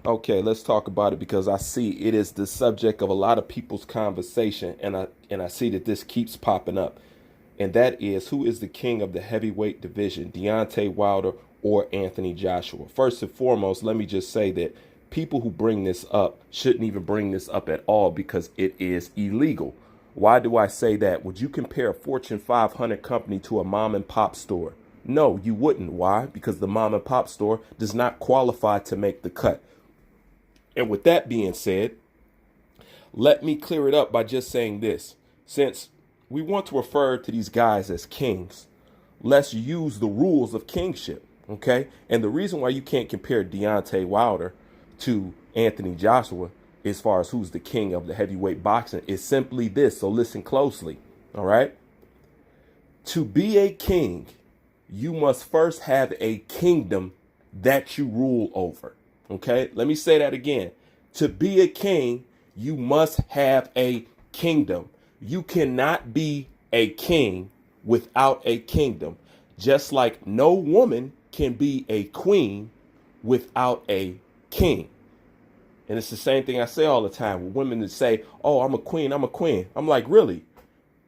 Okay, let's talk about it because I see it is the subject of a lot of people's conversation, and I see that this keeps popping up, and that is who is the king of the heavyweight division, Deontay Wilder or Anthony Joshua? First and foremost, let me just say that people who bring this up shouldn't even bring this up at all because it is illegal. Why do I say that? Would you compare a Fortune 500 company to a mom and pop store? No, you wouldn't. Why? Because the mom and pop store does not qualify to make the cut. And with that being said, let me clear it up by just saying this. Since we want to refer to these guys as kings, let's use the rules of kingship, okay? And the reason why you can't compare Deontay Wilder to Anthony Joshua as far as who's the king of the heavyweight boxing is simply this. So listen closely, all right? To be a king, you must first have a kingdom that you rule over. Okay, let me say that again. To be a king, you must have a kingdom. You cannot be a king without a kingdom. Just like no woman can be a queen without a king. And it's the same thing I say all the time with women that say, oh, I'm a queen, I'm a queen. I'm like, really?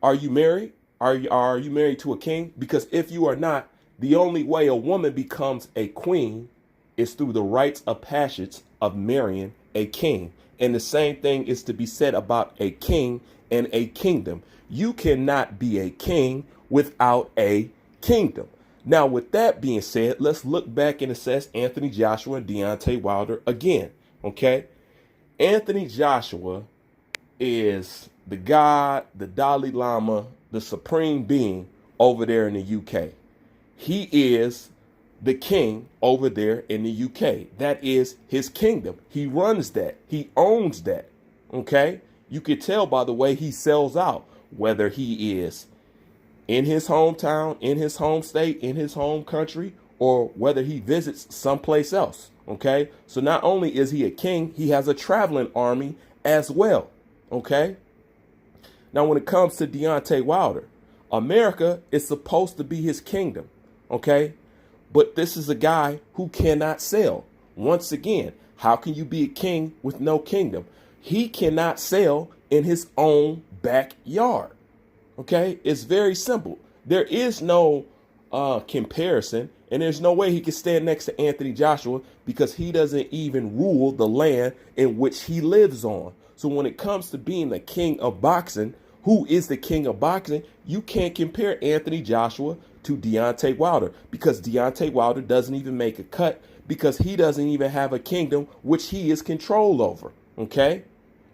Are you married? Are you married to a king? Because if you are not, the only way a woman becomes a queen is through the rites of passage of marrying a king. And the same thing is to be said about a king and a kingdom. You cannot be a king without a kingdom. Now, with that being said, let's look back and assess Anthony Joshua and Deontay Wilder again. Okay. Anthony Joshua is the God, the Dalai Lama, the supreme being over there in the UK. He is the king over there in the UK. That is his kingdom. He runs that. He owns that. Okay? You could tell by the way he sells out, whether he is in his hometown, in his home state, in his home country, or whether he visits someplace else. Okay? So not only is he a king, he has a traveling army as well. Okay? Now, when it comes to Deontay Wilder, America is supposed to be his kingdom. Okay? But this is a guy who cannot sell. Once again, how can you be a king with no kingdom? He cannot sell in his own backyard. Okay, it's very simple. There is no comparison, and there's no way he can stand next to Anthony Joshua because he doesn't even rule the land in which he lives on. So when it comes to being the king of boxing, who is the king of boxing? You can't compare Anthony Joshua to Deontay Wilder because Deontay Wilder doesn't even make a cut because he doesn't even have a kingdom which he is control over. Okay.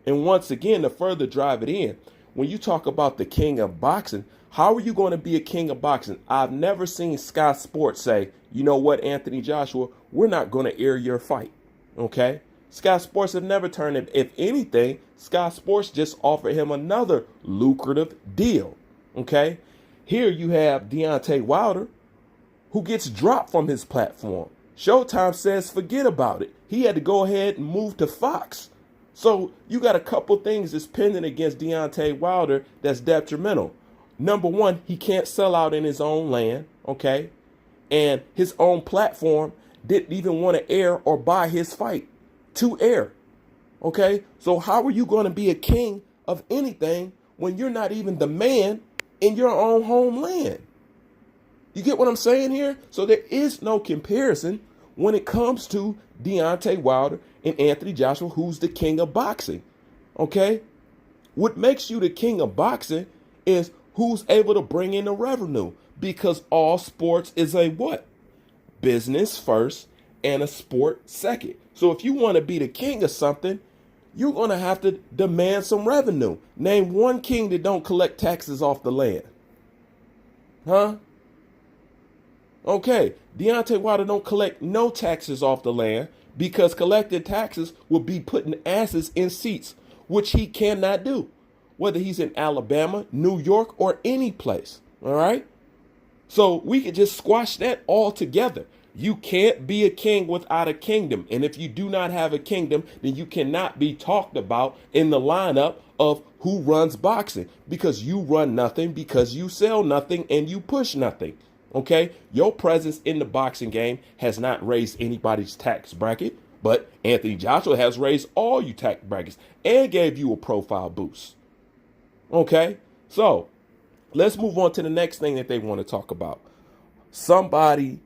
And once again, to further drive it in, when you talk about the king of boxing, how are you going to be a king of boxing? I've never seen Sky Sports say, you know what, Anthony Joshua, we're not going to air your fight. Okay. Sky Sports have never turned it. If anything, Sky Sports just offered him another lucrative deal. Okay. Here you have Deontay Wilder, who gets dropped from his platform. Showtime says forget about it. He had to go ahead and move to Fox. So you got a couple things that's pending against Deontay Wilder that's detrimental. Number one, he can't sell out in his own land, okay? And his own platform didn't even want to air or buy his fight to air, okay? So how are you going to be a king of anything when you're not even the man in your own homeland? You get what I'm saying here? So there is no comparison when it comes to Deontay Wilder and Anthony Joshua, who's the king of boxing. Okay? What makes you the king of boxing is who's able to bring in the revenue, because all sports is a what? Business first and a sport second. So if you want to be the king of something, you're going to have to demand some revenue. Name one king that don't collect taxes off the land. Huh? Okay, Deontay Wilder don't collect no taxes off the land because collecting taxes will be putting asses in seats, which he cannot do, whether he's in Alabama, New York, or any place. All right? So we could just squash that all together. You can't be a king without a kingdom. And if you do not have a kingdom, then you cannot be talked about in the lineup of who runs boxing, because you run nothing, because you sell nothing, and you push nothing. Okay? Your presence in the boxing game has not raised anybody's tax bracket. But Anthony Joshua has raised all you tax brackets and gave you a profile boost. Okay, so let's move on to the next thing that they want to talk about. Somebody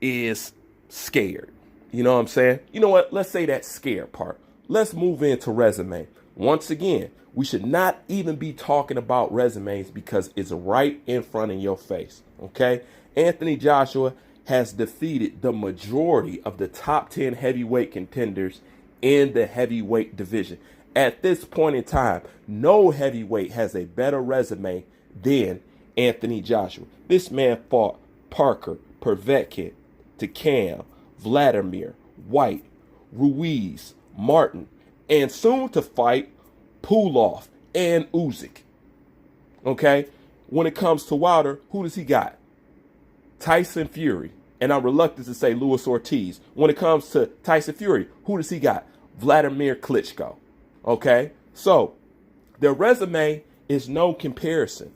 is scared. You know what I'm saying? You know what? Let's say that scared part. Let's move into resume. Once again, we should not even be talking about resumes because it's right in front of your face. Okay? Anthony Joshua has defeated the majority of the top 10 heavyweight contenders in the heavyweight division. At this point in time, no heavyweight has a better resume than Anthony Joshua. This man fought Parker, Povetkin, Takam, Vladimir, White, Ruiz, Martin, and soon to fight Pulov and Usyk. Okay? When it comes to Wilder, who does he got? Tyson Fury. And I'm reluctant to say Luis Ortiz. When it comes to Tyson Fury, who does he got? Vladimir Klitschko. Okay? So, their resume is no comparison,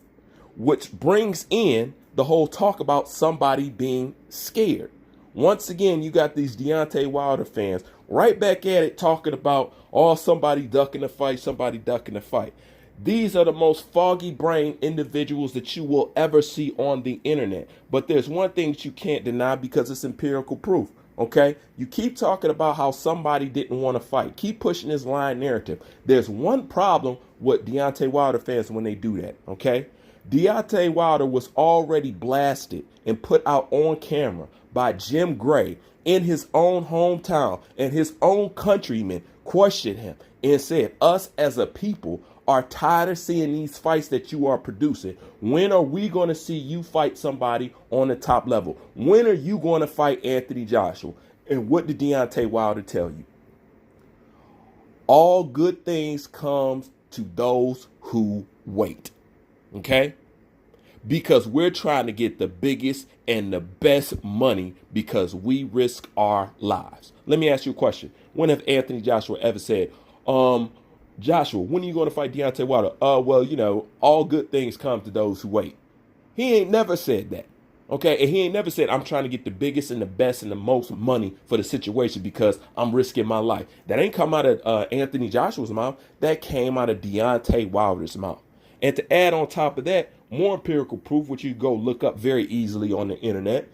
which brings in the whole talk about somebody being scared. Once again, you got these Deontay Wilder fans right back at it talking about, oh, somebody ducking the fight, somebody ducking the fight. These are the most foggy brain individuals that you will ever see on the internet. But there's one thing that you can't deny because it's empirical proof. Okay, you keep talking about how somebody didn't want to fight. Keep pushing this line narrative. There's one problem with Deontay Wilder fans when they do that. Okay, Deontay Wilder was already blasted and put out on camera by Jim Gray in his own hometown, and his own countrymen questioned him and said, us as a people are tired of seeing these fights that you are producing. When are we going to see you fight somebody on the top level? When are you going to fight Anthony Joshua? And what did Deontay Wilder tell you? All good things come to those who wait. Okay? Because we're trying to get the biggest and the best money because we risk our lives. Let me ask you a question. When have Anthony Joshua ever said, Joshua, when are you going to fight Deontay Wilder? Well, you know, all good things come to those who wait. He ain't never said that. Okay, and he ain't never said, I'm trying to get the biggest and the best and the most money for the situation because I'm risking my life. That ain't come out of Anthony Joshua's mouth. That came out of Deontay Wilder's mouth. And to add on top of that, more empirical proof, which you go look up very easily on the internet,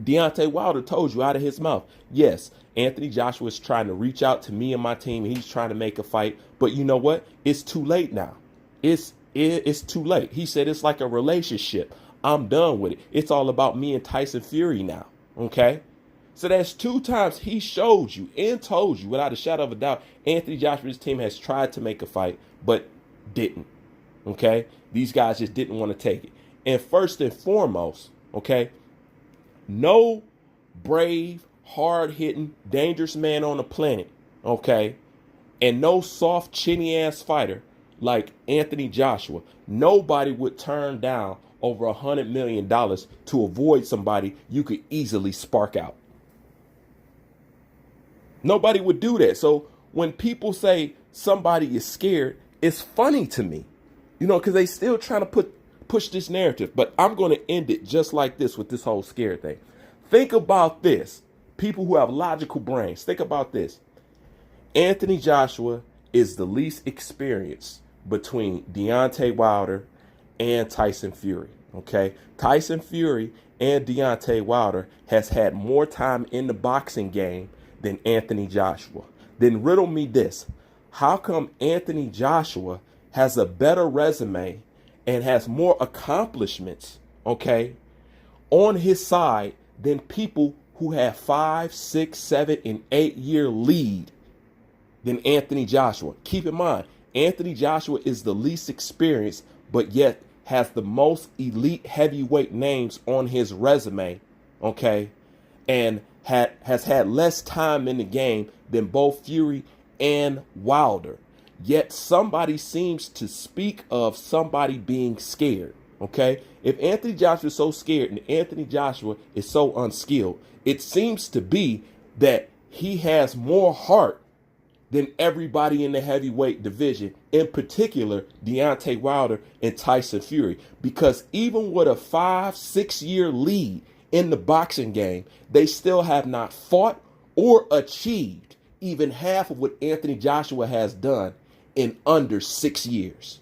Deontay Wilder told you out of his mouth, yes, Anthony Joshua is trying to reach out to me and my team, and he's trying to make a fight. But you know what? It's too late now. It's too late. He said it's like a relationship. I'm done with it. It's all about me and Tyson Fury now. Okay? So that's 2 times he showed you and told you without a shadow of a doubt Anthony Joshua's team has tried to make a fight, but didn't. Okay? These guys just didn't want to take it. And first and foremost, okay, no brave, hard-hitting, dangerous man on the planet, okay, and no soft, chinny-ass fighter like Anthony Joshua, nobody would turn down over $100 million to avoid somebody you could easily spark out. Nobody would do that. So when people say somebody is scared, it's funny to me, you know, because they still trying to push this narrative. But I'm going to end it just like this with this whole scared thing. Think about this. People who have logical brains, think about this. Anthony Joshua is the least experienced between Deontay Wilder and Tyson Fury. Okay, Tyson Fury and Deontay Wilder has had more time in the boxing game than Anthony Joshua. Then riddle me this. How come Anthony Joshua has a better resume and has more accomplishments, okay, on his side than people who have 5, 6, 7, and 8 year lead than Anthony Joshua? Keep in mind, Anthony Joshua is the least experienced, but yet has the most elite heavyweight names on his resume, okay, and has had less time in the game than both Fury and Wilder. Yet somebody seems to speak of somebody being scared, okay? If Anthony Joshua is so scared and Anthony Joshua is so unskilled, it seems to be that he has more heart than everybody in the heavyweight division, in particular Deontay Wilder and Tyson Fury. Because even with a 5, 6 year lead in the boxing game, they still have not fought or achieved even half of what Anthony Joshua has done in under 6 years.